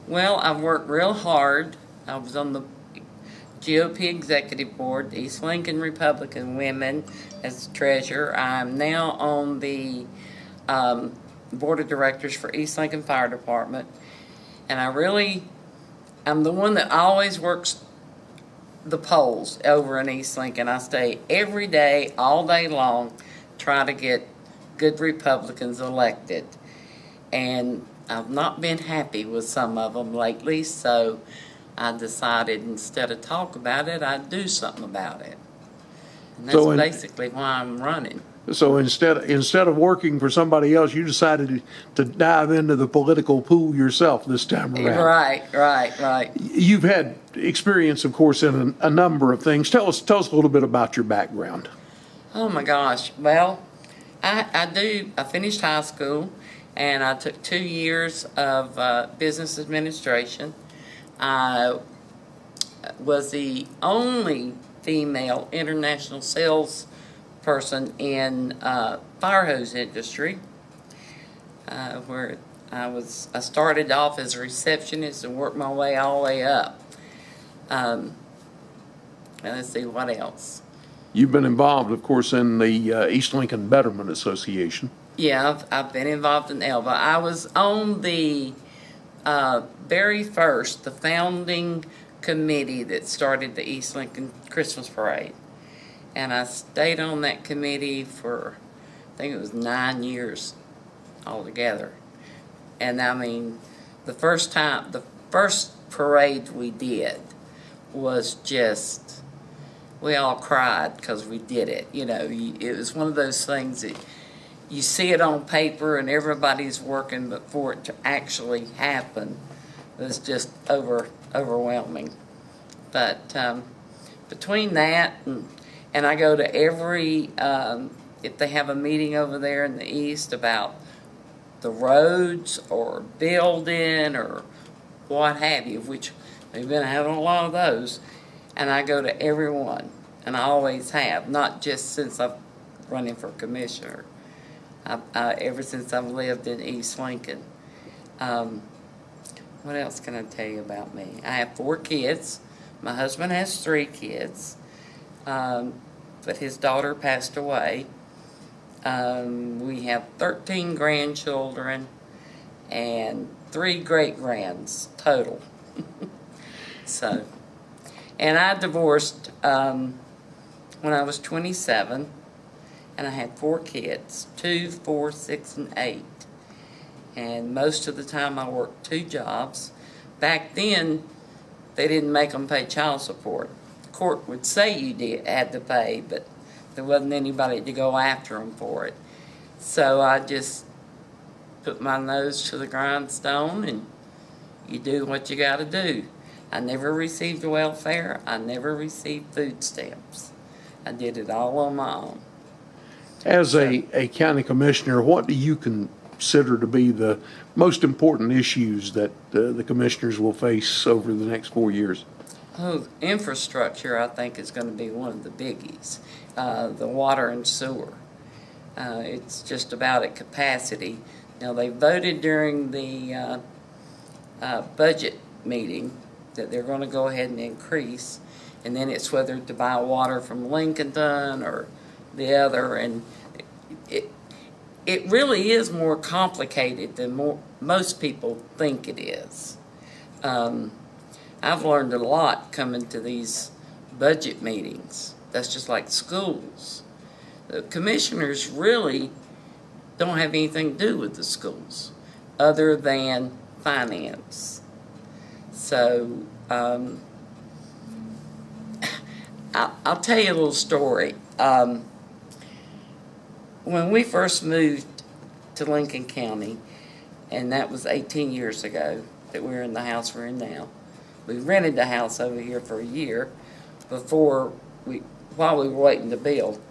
Well, I've worked real hard. I was on the GOP Executive Board, the East Lincoln Republican Women as treasurer. I'm now on the Board of Directors for East Lincoln Fire Department. And I'm the one that always works the polls over in East Lincoln. I stay every day, all day long, try to get good Republicans elected. And I've not been happy with some of them lately, so I decided instead of talk about it, I'd do something about it. And that's basically why I'm running. So instead of working for somebody else, you decided to dive into the political pool yourself this time around. Right. You've had experience, of course, in a number of things. Tell us a little bit about your background. Oh my gosh. Well, I finished high school, and I took 2 years of business administration. I was the only female international sales person in fire hose industry, where I started off as a receptionist and worked my way all the way up. Let's see, what else? You've been involved, of course, in the East Lincoln Betterment Association. Yeah, I've been involved in ELVA. I was on the very first, the founding committee that started the East Lincoln Christmas Parade. And I stayed on that committee for, I think it was 9 years altogether. And I mean, the first parade we did was just, we all cried because we did it. You know, it was one of those things that you see it on paper and everybody's working, but for it to actually happen was just overwhelming. But between that and I go to every, if they have a meeting over there in the east about the roads or building or what have you, which we've been having a lot of those, and I go to every one, and I always have, not just since I'm running for commissioner. Ever since I've lived in East Lincoln. What else can I tell you about me? I have 4 kids. My husband has 3 kids, but his daughter passed away. We have 13 grandchildren and 3 great-grands total. So, and I divorced when I was 27. And I had 4 kids, 2, 4, 6, and 8. And most of the time I worked 2 jobs. Back then, they didn't make them pay child support. The court would say you had to pay, but there wasn't anybody to go after them for it. So I just put my nose to the grindstone, and you do what you got to do. I never received welfare. I never received food stamps. I did it all on my own. As a county commissioner, what do you consider to be the most important issues that the commissioners will face over the next 4 years? Oh, infrastructure, I think, is going to be one of the biggies. The water and sewer. It's just about at capacity. Now, they voted during the budget meeting that they're going to go ahead and increase, and then it's whether to buy water from Lincolnton or the other, and it really is more complicated than most people think it is. I've learned a lot coming to these budget meetings. That's just like schools. The commissioners really don't have anything to do with the schools other than finance. So I'll tell you a little story. When we first moved to Lincoln County, and that was 18 years ago that we were in the house we're in now. We rented the house over here for a year while we were waiting to build.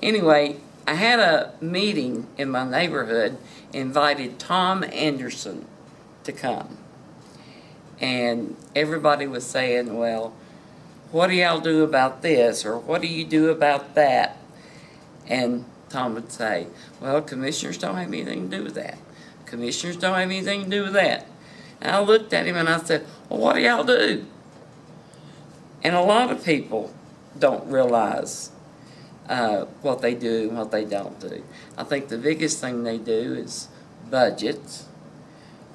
Anyway, I had a meeting in my neighborhood, invited Tom Anderson to come. And everybody was saying, well, what do y'all do about this? Or what do you do about that? And Tom would say, well, commissioners don't have anything to do with that. Commissioners don't have anything to do with that. And I looked at him and I said, well, what do y'all do? And a lot of people don't realize what they do and what they don't do. I think the biggest thing they do is budgets.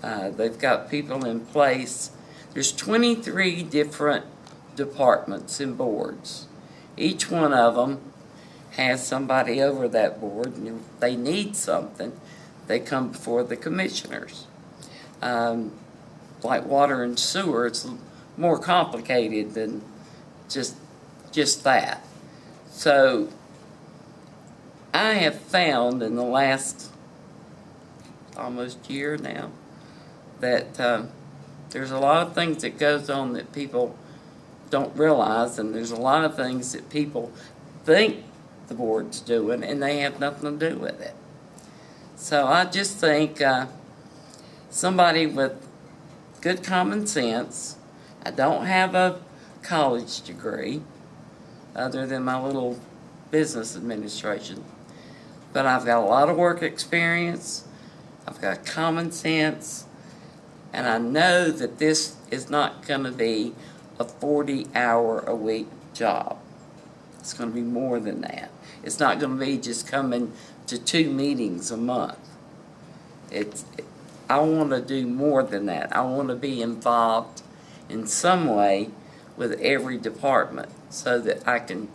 They've got people in place. There's 23 different departments and boards. Each one of them has somebody over that board, and if they need something, they come before the commissioners. Like water and sewer, it's more complicated than just that. So I have found in the last almost year now that there's a lot of things that goes on that people don't realize, and there's a lot of things that people think the board's doing, and they have nothing to do with it. So I just think somebody with good common sense. I don't have a college degree other than my little business administration, but I've got a lot of work experience. I've got common sense, and I know that this is not going to be a 40-hour-a-week job. It's going to be more than that. It's not going to be just coming to 2 meetings a month. I want to do more than that. I want to be involved in some way with every department so that I can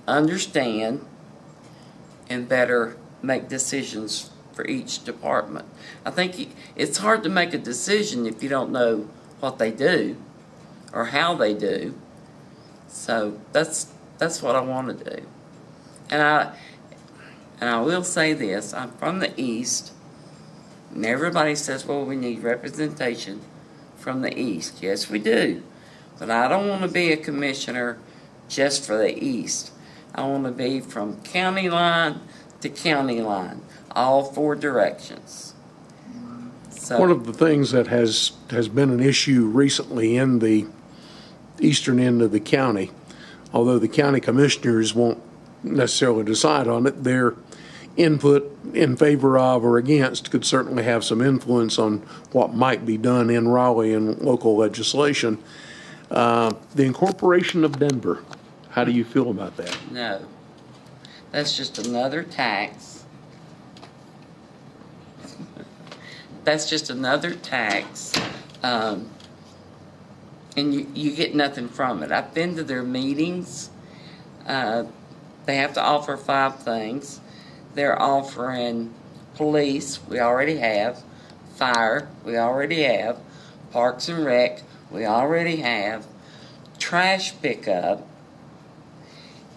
understand and better make decisions for each department. I think it's hard to make a decision if you don't know what they do or how they do. So that's what I want to do. And I will say this, I'm from the East, and everybody says, well, we need representation from the East. Yes, we do. But I don't want to be a commissioner just for the East. I want to be from county line to county line, all 4 directions. So, one of the things that has been an issue recently in the eastern end of the county, although the county commissioners won't necessarily decide on it, their input in favor of or against could certainly have some influence on what might be done in Raleigh and local legislation. The incorporation of Denver, how do you feel about that? no, that's just another tax. That's just another tax, and you get nothing from it. I've been to their meetings. They have to offer 5 things. They're offering police, we already have. Fire, we already have. Parks and Rec, we already have. Trash pickup,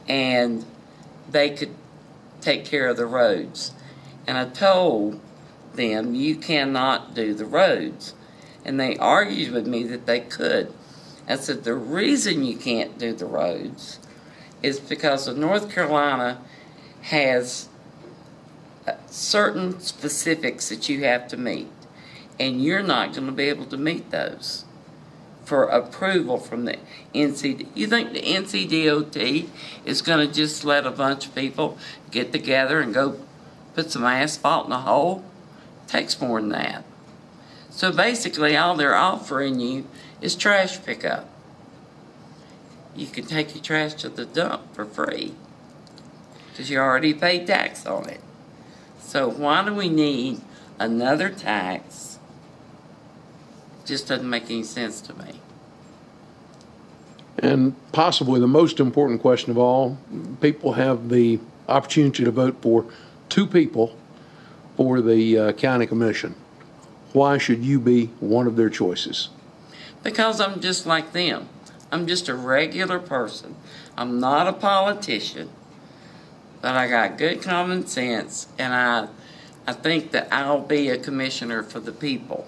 and they could take care of the roads. And I told them, you cannot do the roads. And they argued with me that they could. I said, the reason you can't do the roads is because of North Carolina has certain specifics that you have to meet, and you're not going to be able to meet those for approval from the NCD. You think the NCDOT is going to just let a bunch of people get together and go put some asphalt in a hole? It takes more than that. So basically all they're offering you is trash pickup. You can take your trash to the dump for free because you already paid tax on it. So why do we need another tax? Just doesn't make any sense to me. And possibly the most important question of all, people have the opportunity to vote for 2 people for the county commission. Why should you be one of their choices? Because I'm just like them. I'm just a regular person. I'm not a politician, but I got good common sense, and I think that I'll be a commissioner for the people.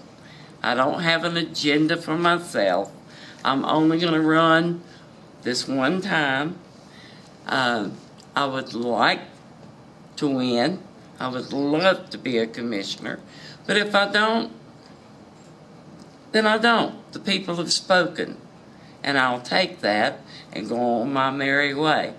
I don't have an agenda for myself. I'm only going to run this one time. I would like to win. I would love to be a commissioner. But if I don't, then I don't. The people have spoken. And I'll take that and go on my merry way.